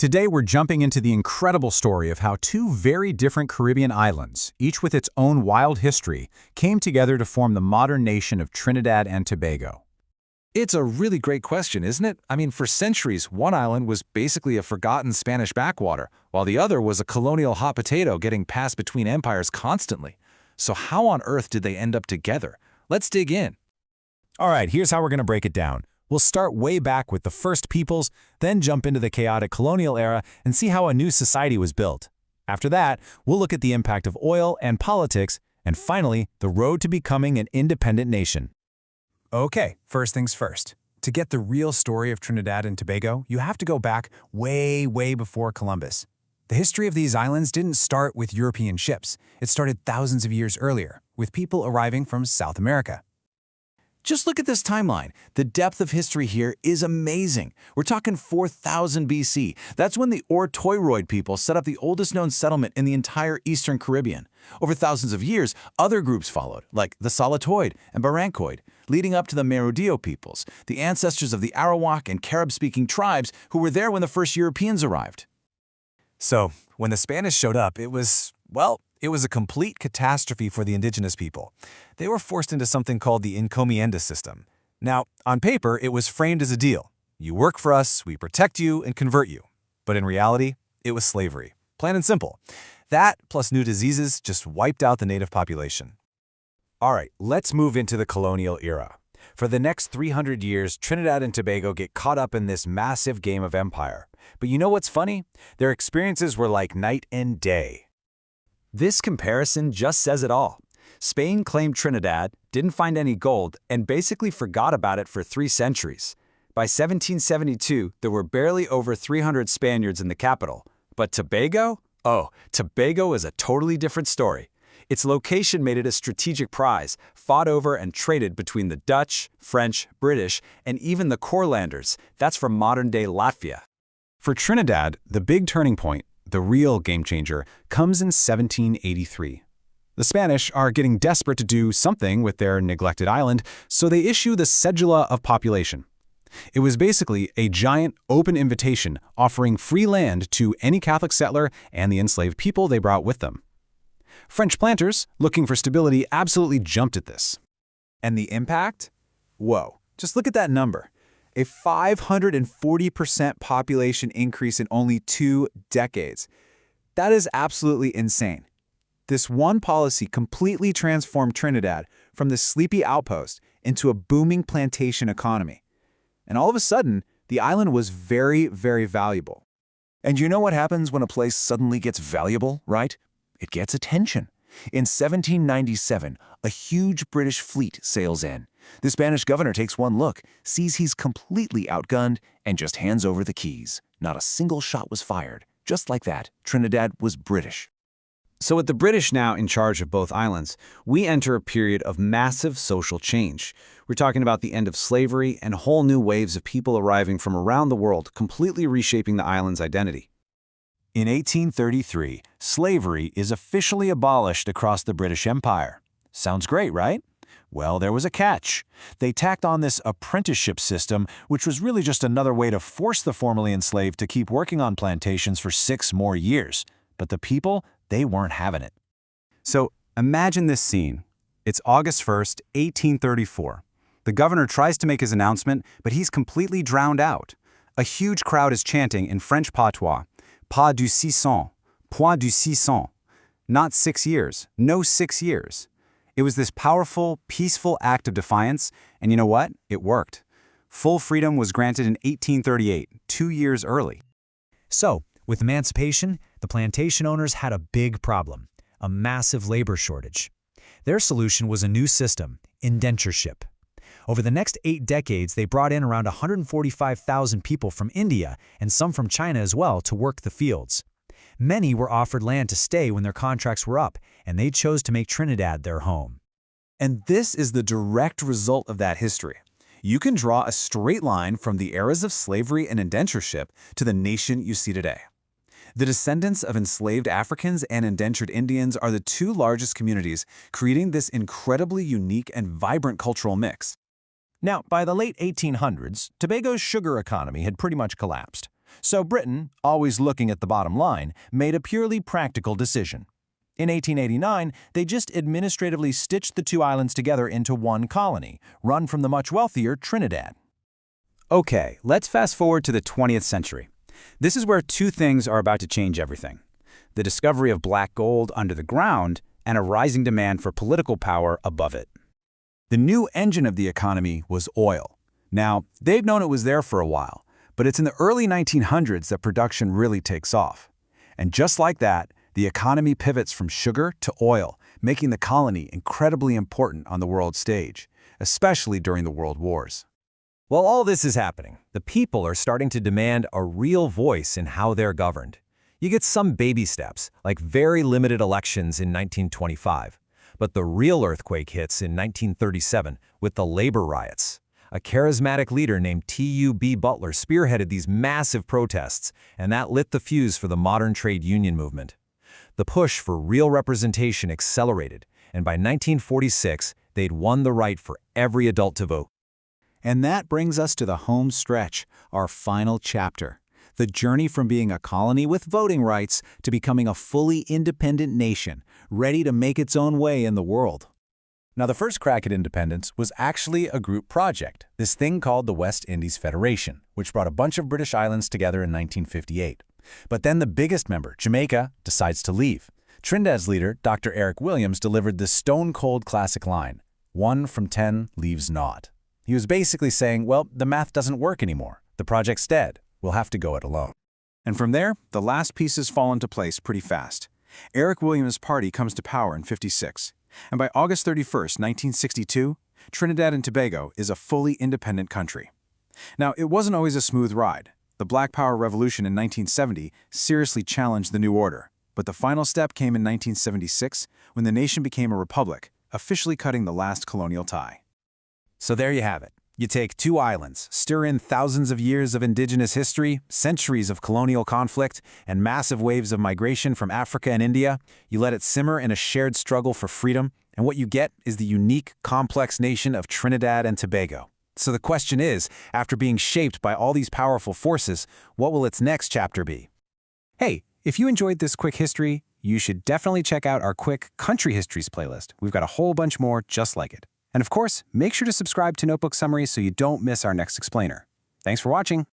Today we're jumping into the incredible story of how two very different Caribbean islands, each with its own wild history, came together to form the modern nation of Trinidad and Tobago. It's a really great question, isn't it? I mean, for centuries, one island was basically a forgotten Spanish backwater, while the other was a colonial hot potato getting passed between empires constantly. So how on earth did they end up together? Let's dig in. All right, here's how we're going to break it down. We'll start way back with the first peoples, then jump into the chaotic colonial era and see how a new society was built. After that, we'll look at the impact of oil and politics, and finally, the road to becoming an independent nation. Okay, first things first. To get the real story of Trinidad and Tobago, you have to go back way before Columbus. The history of these islands didn't start with European ships. It started thousands of years earlier, with people arriving from South America. Just look at this timeline. The depth of history here is amazing. We're talking 4000 BC. That's when the Ortoiroid people set up the oldest known settlement in the entire Eastern Caribbean. Over thousands of years, other groups followed, like the Salatoid and Barrancoid, leading up to the Merodeo peoples, the ancestors of the Arawak and Carib-speaking tribes who were there when the first Europeans arrived. So, when the Spanish showed up, it was a complete catastrophe for the indigenous people. They were forced into something called the encomienda system. Now, on paper, it was framed as a deal. You work for us, we protect you, and convert you. But in reality, it was slavery. Plain and simple. That, plus new diseases, just wiped out the native population. All right, let's move into the colonial era. For the next 300 years, Trinidad and Tobago get caught up in this massive game of empire. But you know what's funny? Their experiences were like night and day. This comparison just says it all. Spain claimed Trinidad, didn't find any gold, and basically forgot about it for 3 centuries. By 1772, there were barely over 300 Spaniards in the capital. But Tobago? Oh, Tobago is a totally different story. Its location made it a strategic prize, fought over and traded between the Dutch, French, British, and even the Courlanders. That's from modern-day Latvia. For Trinidad, the big turning point, the real game changer, comes in 1783. The Spanish are getting desperate to do something with their neglected island, so they issue the Cedula of Population. It was basically a giant open invitation offering free land to any Catholic settler and the enslaved people they brought with them. French planters, looking for stability, absolutely jumped at this. And the impact? Whoa, just look at that number. A 540% population increase in only 2 decades. That is absolutely insane. This one policy completely transformed Trinidad from the sleepy outpost into a booming plantation economy. And all of a sudden, the island was very valuable. And you know what happens when a place suddenly gets valuable, right? It gets attention. In 1797, a huge British fleet sails in. The Spanish governor takes one look, sees he's completely outgunned, and just hands over the keys. Not a single shot was fired. Just like that, Trinidad was British. So with the British now in charge of both islands, we enter a period of massive social change. We're talking about the end of slavery and whole new waves of people arriving from around the world, completely reshaping the island's identity. In 1833, slavery is officially abolished across the British Empire. Sounds great, right? Well, there was a catch. They tacked on this apprenticeship system, which was really just another way to force the formerly enslaved to keep working on plantations for 6 more years. But the people, they weren't having it. So imagine this scene. It's August 1st, 1834. The governor tries to make his announcement, but he's completely drowned out. A huge crowd is chanting in French patois, Pas du 600, point du 600. Not 6 years, no 6 years. It was this powerful, peaceful act of defiance, and you know what? It worked. Full freedom was granted in 1838, 2 years early. So, with emancipation, the plantation owners had a big problem, a massive labor shortage. Their solution was a new system, indentureship. Over the next 8 decades, they brought in around 145,000 people from India and some from China as well to work the fields. Many were offered land to stay when their contracts were up, and they chose to make Trinidad their home. And this is the direct result of that history. You can draw a straight line from the eras of slavery and indentureship to the nation you see today. The descendants of enslaved Africans and indentured Indians are the 2 largest communities, creating this incredibly unique and vibrant cultural mix. Now, by the late 1800s, Tobago's sugar economy had pretty much collapsed. So Britain, always looking at the bottom line, made a purely practical decision. In 1889, they just administratively stitched the two islands together into one colony, run from the much wealthier Trinidad. Okay, let's fast forward to the 20th century. This is where two things are about to change everything: the discovery of black gold under the ground and a rising demand for political power above it. The new engine of the economy was oil. Now, they've known it was there for a while, but it's in the early 1900s that production really takes off. And just like that, the economy pivots from sugar to oil, making the colony incredibly important on the world stage, especially during the World Wars. While all this is happening, the people are starting to demand a real voice in how they're governed. You get some baby steps, like very limited elections in 1925. But the real earthquake hits in 1937 with the labor riots. A charismatic leader named T.U.B. Butler spearheaded these massive protests, and that lit the fuse for the modern trade union movement. The push for real representation accelerated, and by 1946, they'd won the right for every adult to vote. And that brings us to the home stretch, our final chapter. The journey from being a colony with voting rights to becoming a fully independent nation, ready to make its own way in the world. Now, the first crack at independence was actually a group project, this thing called the West Indies Federation, which brought a bunch of British islands together in 1958. But then the biggest member, Jamaica, decides to leave. Trinidad's leader, Dr. Eric Williams, delivered the stone-cold classic line, 1 from 10 leaves naught. He was basically saying, well, the math doesn't work anymore. The project's dead. We'll have to go it alone. And from there, the last pieces fall into place pretty fast. Eric Williams' party comes to power in '56. And by August 31st, 1962, Trinidad and Tobago is a fully independent country. Now, it wasn't always a smooth ride. The Black Power Revolution in 1970 seriously challenged the new order, but the final step came in 1976 when the nation became a republic, officially cutting the last colonial tie. So there you have it. You take two islands, stir in thousands of years of indigenous history, centuries of colonial conflict, and massive waves of migration from Africa and India. You let it simmer in a shared struggle for freedom, and what you get is the unique, complex nation of Trinidad and Tobago. So the question is, after being shaped by all these powerful forces, what will its next chapter be? Hey, if you enjoyed this quick history, you should definitely check out our quick Country Histories playlist. We've got a whole bunch more just like it. And of course, make sure to subscribe to Notebook Summaries so you don't miss our next explainer. Thanks for watching.